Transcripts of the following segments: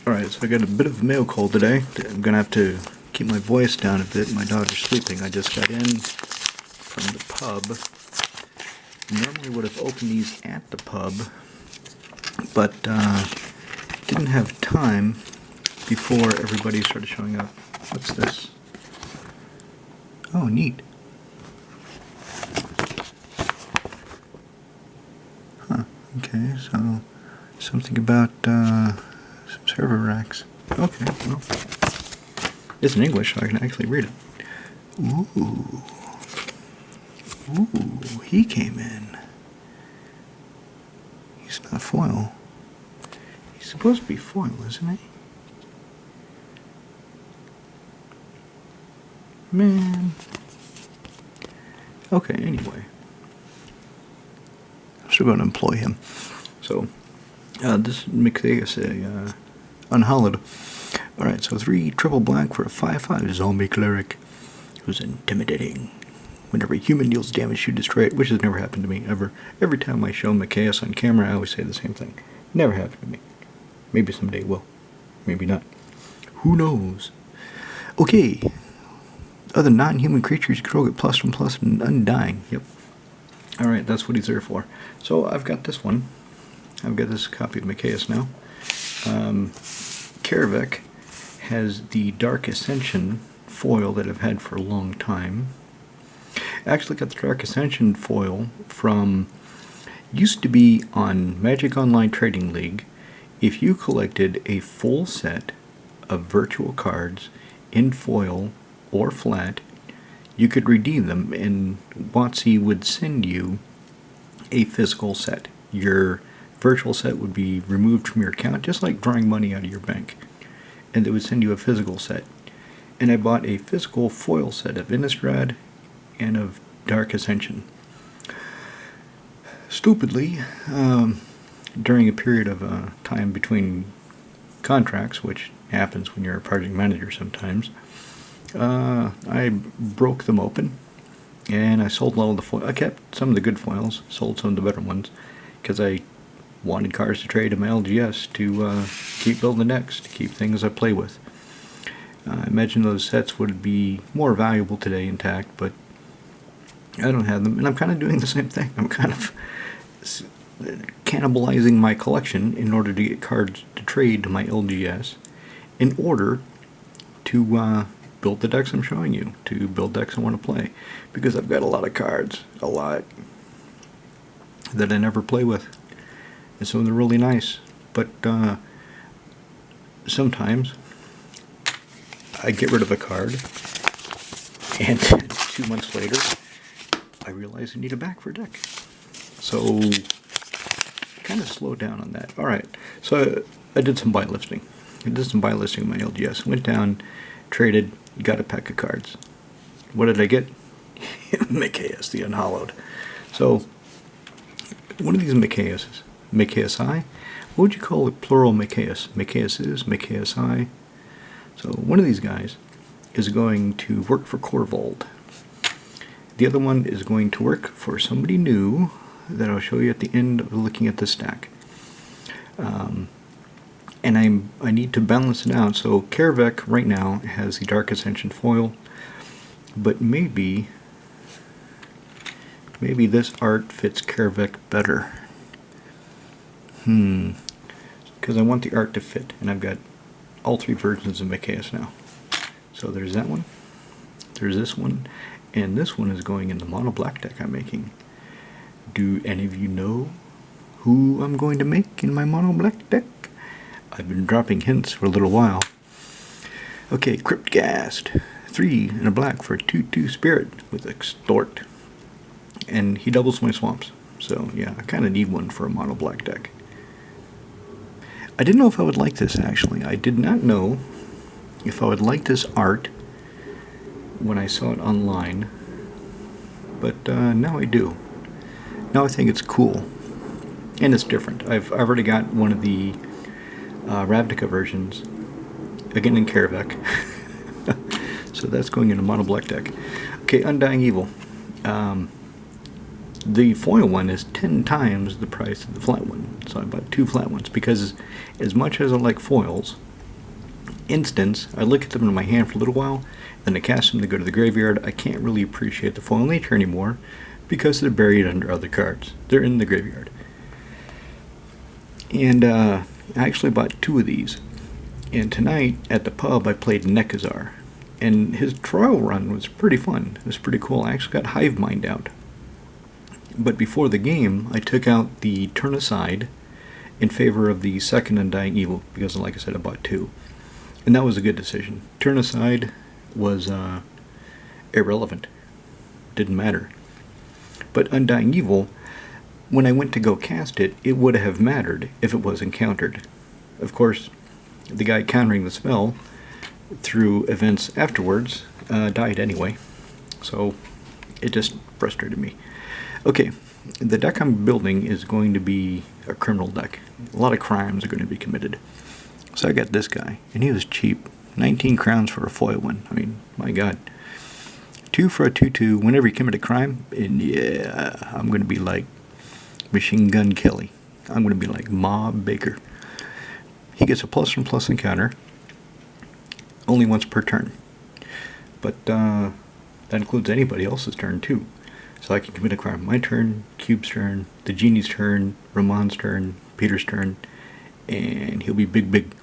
Alright, so I got a bit of a mail call today. I'm gonna have to keep my voice down a bit. My daughter's sleeping. I just got in from the pub. Normally would have opened these at the pub, but didn't have time before everybody started showing up. What's this? Oh, neat. Huh, okay, so something about some server racks. Okay, well, it's in English, so I can actually read it. Ooh. Ooh, he came in. He's not foil. He's supposed to be foil, isn't he? Man. Okay, anyway. I'm still going to employ him. So, this makes a unhollowed. Alright, so 3 triple black for a 5/5 zombie cleric who's intimidating. Whenever a human deals damage, you destroy it, which has never happened to me, ever. Every time I show Macias on camera, I always say the same thing. Never happened to me. Maybe someday it will. Maybe not. Who knows? Okay. Other non-human creatures control get +1/+, and undying. Yep. Alright, that's what he's there for. So I've got this one. I've got this copy of Macias now. Karavek has the Dark Ascension foil that I've had for a long time. I actually got the Dark Ascension foil from, used to be on Magic Online Trading League. If you collected a full set of virtual cards in foil or flat, you could redeem them, and WotC would send you a physical set. Your virtual set would be removed from your account, just like drawing money out of your bank, and they would send you a physical set. And I bought a physical foil set of Innistrad and of Dark Ascension. Stupidly, during a period of time between contracts, which happens when you're a project manager sometimes, I broke them open, and I sold all of the foil. I kept some of the good foils, sold some of the better ones, because I wanted cards to trade in my LGS to keep building decks, to keep things I play with. I imagine those sets would be more valuable today intact, but I don't have them, and I'm kind of doing the same thing. I'm kind of cannibalizing my collection in order to get cards to trade to my LGS in order to build the decks I'm showing you, to build decks I want to play, because I've got a lot of cards, a lot, that I never play with, and some of them are really nice, but sometimes I get rid of a card, and 2 months later I realize I need a back for a deck. So kind of slow down on that. Alright, so I did some buy listing. I did some buy listing in my LGS. Went down, traded, got a pack of cards. What did I get? Macias, the unhollowed. So one of these Maciases, Maciasi, what would you call it plural Macias? Maciases, Maciasi. So one of these guys is going to work for Corvold. The other one is going to work for somebody new that I'll show you at the end of looking at the stack. And I need to balance it out. So Karavek right now has the Dark Ascension foil, but maybe this art fits Karavek better. Because I want the art to fit, and I've got all 3 versions of Macias now. So there's that one, there's this one, and this one is going in the mono black deck I'm making. Do any of you know who I'm going to make in my mono black deck? I've been dropping hints for a little while. Okay, Cryptghast. 3 and a black for a 2/2 spirit with Extort. And he doubles my swamps. So yeah, I kind of need one for a mono black deck. I didn't know if I would like this, actually. I did not know if I would like this art when I saw it online. But now I do. Now I think it's cool. And it's different. I've already got one of the Ravnica versions, again in Karavek. So that's going in a mono black deck. Okay, Undying Evil. The foil one is 10 times the price of the flat one. So I bought 2 flat ones because as much as I like foils, instants, I look at them in my hand for a little while, then I cast them to go to the graveyard. I can't really appreciate the foil nature anymore because they're buried under other cards. They're in the graveyard. And I actually bought 2 of these. And tonight at the pub I played Nekazar. And his trial run was pretty fun. It was pretty cool. I actually got Hive Mind out. But before the game, I took out the Turn Aside in favor of the second Undying Evil, because like I said, I bought 2. And that was a good decision. Turn Aside was irrelevant. Didn't matter. But Undying Evil, when I went to go cast it, it would have mattered if it was encountered. Of course, the guy countering the spell through events afterwards died anyway. So it just frustrated me. Okay, the deck I'm building is going to be a criminal deck. A lot of crimes are going to be committed. So I got this guy, and he was cheap. 19 crowns for a foil one. I mean, my god. 2 for a 2/2 whenever you commit a crime, and yeah, I'm going to be like Machine Gun Kelly. I'm going to be like Mob Baker. He gets a +1/+1 encounter only once per turn. But that includes anybody else's turn too. So I can commit a crime. My turn, Cube's turn, the Genie's turn, Ramon's turn, Peter's turn, and he'll be big.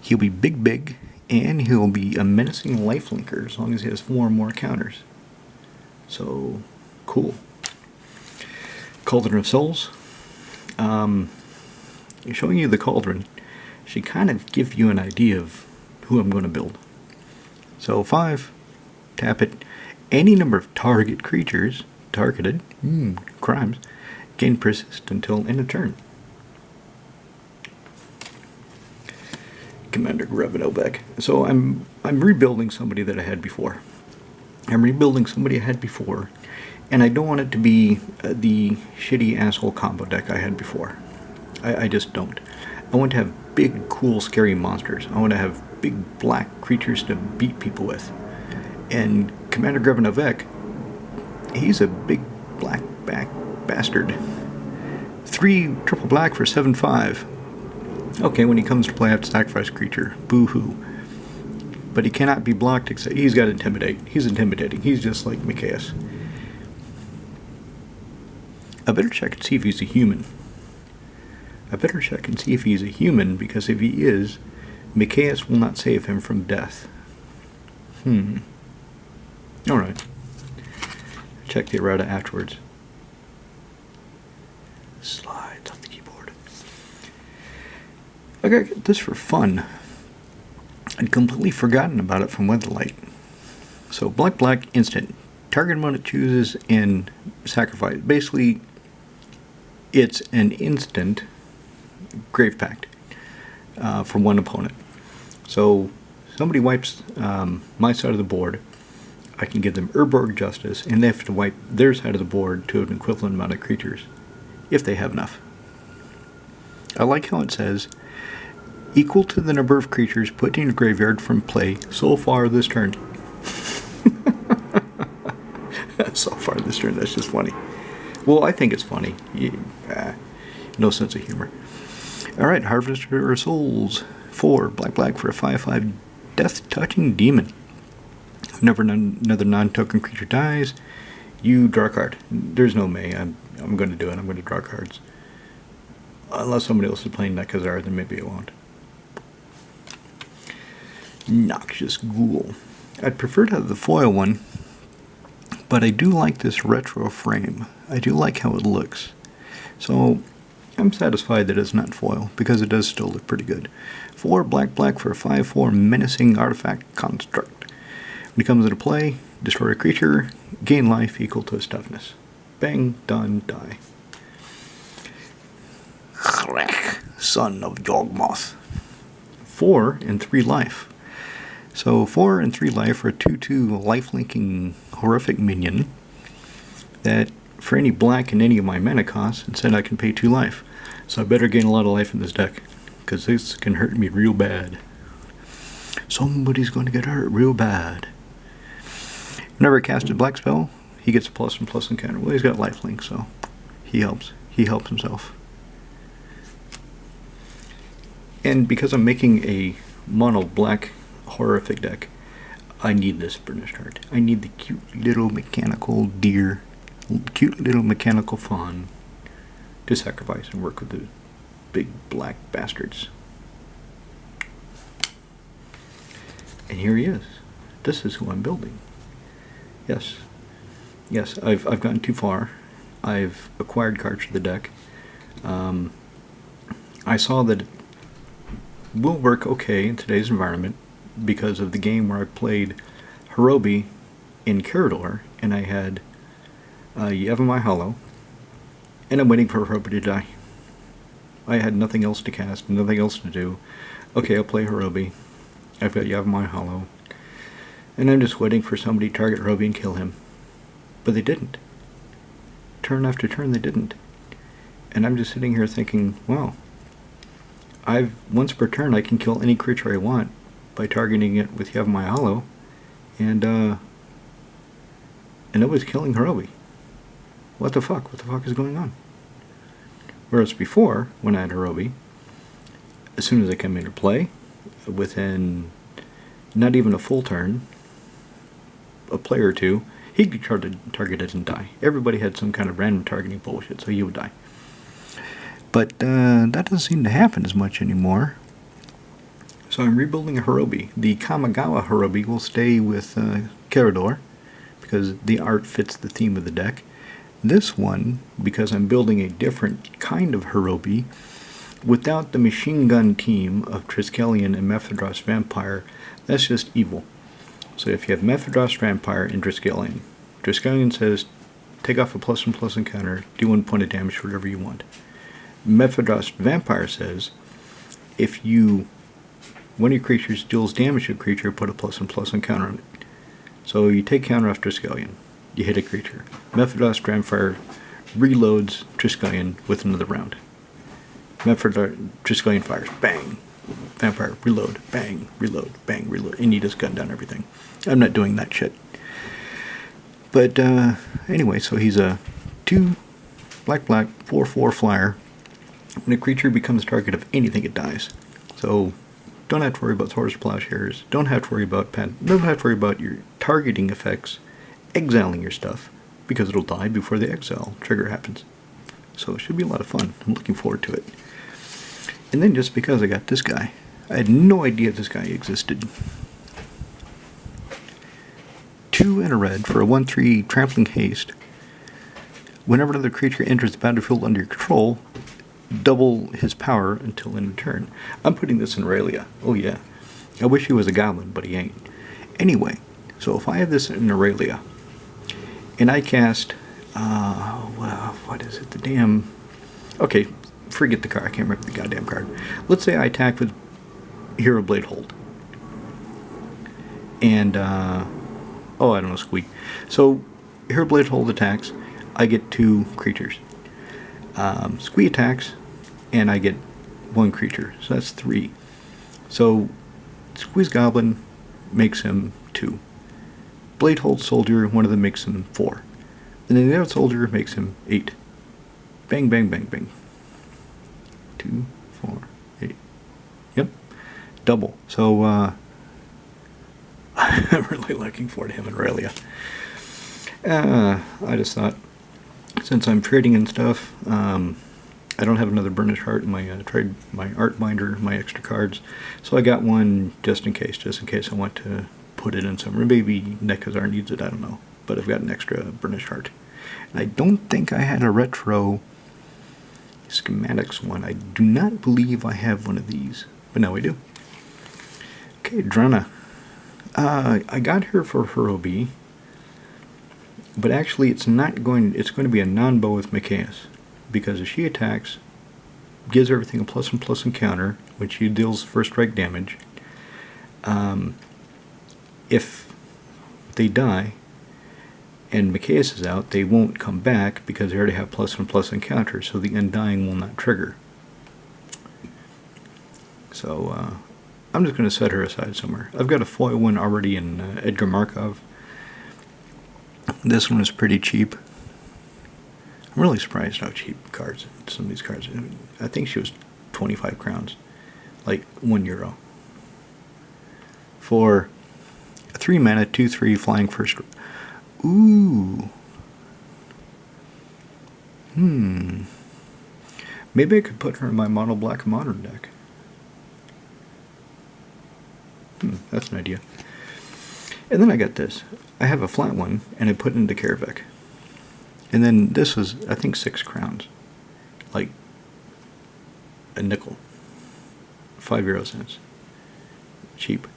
He'll be big, and he'll be a menacing lifelinker as long as he has 4 or more counters. So, cool. Cauldron of Souls. Showing you the Cauldron should kind of give you an idea of who I'm going to build. So 5, tap it. Any number of target creatures, targeted, crimes, gain persist until end of turn. Commander Grevenovec. So I'm rebuilding somebody that I had before. And I don't want it to be the shitty asshole combo deck I had before. I just don't. I want to have big, cool, scary monsters. I want to have big black creatures to beat people with. And Commander Grevenovec, he's a big black back bastard. 3 triple black for 7/5. Okay, when he comes to play, I have to sacrifice a creature. Boo-hoo. But he cannot be blocked except he's got Intimidate. He's intimidating. He's just like Mikaeus. I better check and see if he's a human. Because if he is, Mikaeus will not save him from death. Alright. Check the errata afterwards. Slides off the keyboard. I got this for fun. I'd completely forgotten about it from Weatherlight. So black instant. Target one it chooses and sacrifice. Basically, it's an instant Grave Pact for one opponent. So somebody wipes my side of the board, I can give them Urborg Justice, and they have to wipe their side of the board to an equivalent amount of creatures, if they have enough. I like how it says, equal to the number of creatures put in your graveyard from play so far this turn. So far this turn, that's just funny. Well, I think it's funny. No sense of humor. Alright, Harvester of Souls. 4, black for a 5/5 death-touching demon. Whenever another non-token creature dies, you draw a card. There's no May. I'm going to do it. I'm going to draw cards. Unless somebody else is playing Nekazar, then maybe it won't. Noxious Ghoul. I'd prefer to have the foil one, but I do like this retro frame. I do like how it looks. So I'm satisfied that it's not foil, because it does still look pretty good. 4 black for a 5/4 menacing artifact construct. When it comes into play, destroy a creature, gain life equal to its toughness. Bang, done, die. Son of Yawgmoth. 4 and 3 life. So 4 and 3 life for a 2/2 lifelinking horrific minion that for any black and any of my mana costs, instead I can pay 2 life. So I better gain a lot of life in this deck, because this can hurt me real bad. Somebody's going to get hurt real bad. Whenever I cast a black spell, he gets a +1/+1 encounter. Well, he's got lifelink, so he helps. He helps himself. And because I'm making a mono black horrific deck, I need this burnished heart. I need the cute little mechanical deer, cute little mechanical fawn to sacrifice and work with the big black bastards. And here he is. This is who I'm building. Yes. Yes, I've gotten too far. I've acquired cards for the deck. I saw that it will work okay in today's environment because of the game where I played Hirobi in Carador, and I had Yevamai Hollow, and I'm waiting for Hirobi to die. I had nothing else to cast, nothing else to do. Okay, I'll play Hirobi. I've got Yevamai Hollow, and I'm just waiting for somebody to target Hirobi and kill him. But they didn't. Turn after turn, they didn't. And I'm just sitting here thinking, wow, once per turn I can kill any creature I want by targeting it with Yevamai Hollow, and nobody's killing Hirobi. What the fuck? What the fuck is going on? Whereas before, when I had Hirobi, as soon as I come into play, within not even a full turn, a play or two, he'd be targeted and die. Everybody had some kind of random targeting bullshit, so he would die. But that doesn't seem to happen as much anymore. So I'm rebuilding a Hirobi. The Kamigawa Hirobi will stay with Carador, because the art fits the theme of the deck. This one, because I'm building a different kind of Hirobi, without the machine gun team of Triskelion and Mephidros Vampire, that's just evil. So if you have Mephidros Vampire and Triskelion, Triskelion says, take off a +1/+1 encounter, do 1 point of damage for whatever you want. Mephidros Vampire says, if one of your creatures deals damage to a creature, put a +1/+1 counter on it. So you take counter off Triskelion, you hit a creature. Mephidros Vampire reloads Triskelion with another round. Triskelion fires, bang, Vampire, reload, bang, reload, bang, reload, and you just gun down everything. I'm not doing that shit. But anyway, so he's a 2 black 4/4 flyer. When a creature becomes target of anything, it dies. So don't have to worry about Swords to Plowshares. Don't have to worry about your targeting effects exiling your stuff, because it'll die before the exile trigger happens. So it should be a lot of fun. I'm looking forward to it. And then just because I got this guy, I had no idea this guy existed. 2 and a red for a 1/3 trampling haste. Whenever another creature enters the battlefield under your control, double his power until end of turn. I'm putting this in Aurelia. Oh yeah. I wish he was a goblin, but he ain't. Anyway, so if I have this in Aurelia, and I cast, what is it? The damn... Okay, forget the card. I can't remember the goddamn card. Let's say I attack with Hero Blade Hold. And, I don't know, Squeak. So, Hero Blade Hold attacks, I get 2 creatures. Squee attacks, and I get 1 creature. So that's 3. So, Squeeze Goblin makes him 2. Blade Hold Soldier, one of them makes him 4. And then the other soldier makes him 8. Bang, bang, bang, bang. 2, 4, 8. Yep. Double. So, I'm really looking forward to him in Aurelia. I just thought, since I'm trading and stuff, I don't have another Burnished Heart in my my art binder, my extra cards. So I got one just in case I want to put it in somewhere. Maybe Nekazar needs it, I don't know. But I've got an extra Burnished Heart. And I don't think I had a retro schematics one. I do not believe I have one of these. But now we do. Okay, Drana. I got her for Hirobi. But actually it's going to be a non-bow with Mikaeus. Because if she attacks, gives everything a +1/+1 counter when she deals first strike damage. If they die and Mikaeus is out, they won't come back because they already have +1/+1 counter, so the Undying will not trigger. So I'm just going to set her aside somewhere. I've got a foil one already in Edgar Markov. This one is pretty cheap. I'm really surprised how cheap some of these cards. I think she was 25 crowns, like €1. for a 3 mana 2/3 flying first. Ooh. Maybe I could put her in my mono black modern deck. That's an idea. And then I got this. I have a flat one, and I put it into Karavik. And then this was, I think, 6 crowns. Like a nickel. 5 euro cents. Cheap.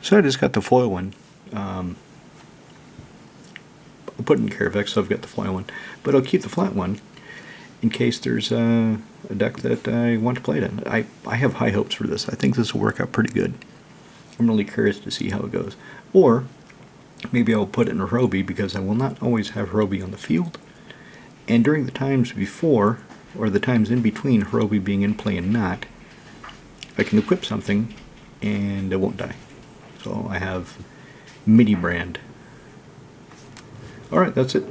So I just got the foil one. I'll put it in Karavik, so I've got the foil one. But I'll keep the flat one in case there's a deck that I want to play it in. I have high hopes for this. I think this will work out pretty good. I'm really curious to see how it goes. Or maybe I'll put it in a Hirobi, because I will not always have Hirobi on the field. And during the times before, or the times in between Hirobi being in play and not, I can equip something and it won't die. So I have MIDI brand. Alright, that's it.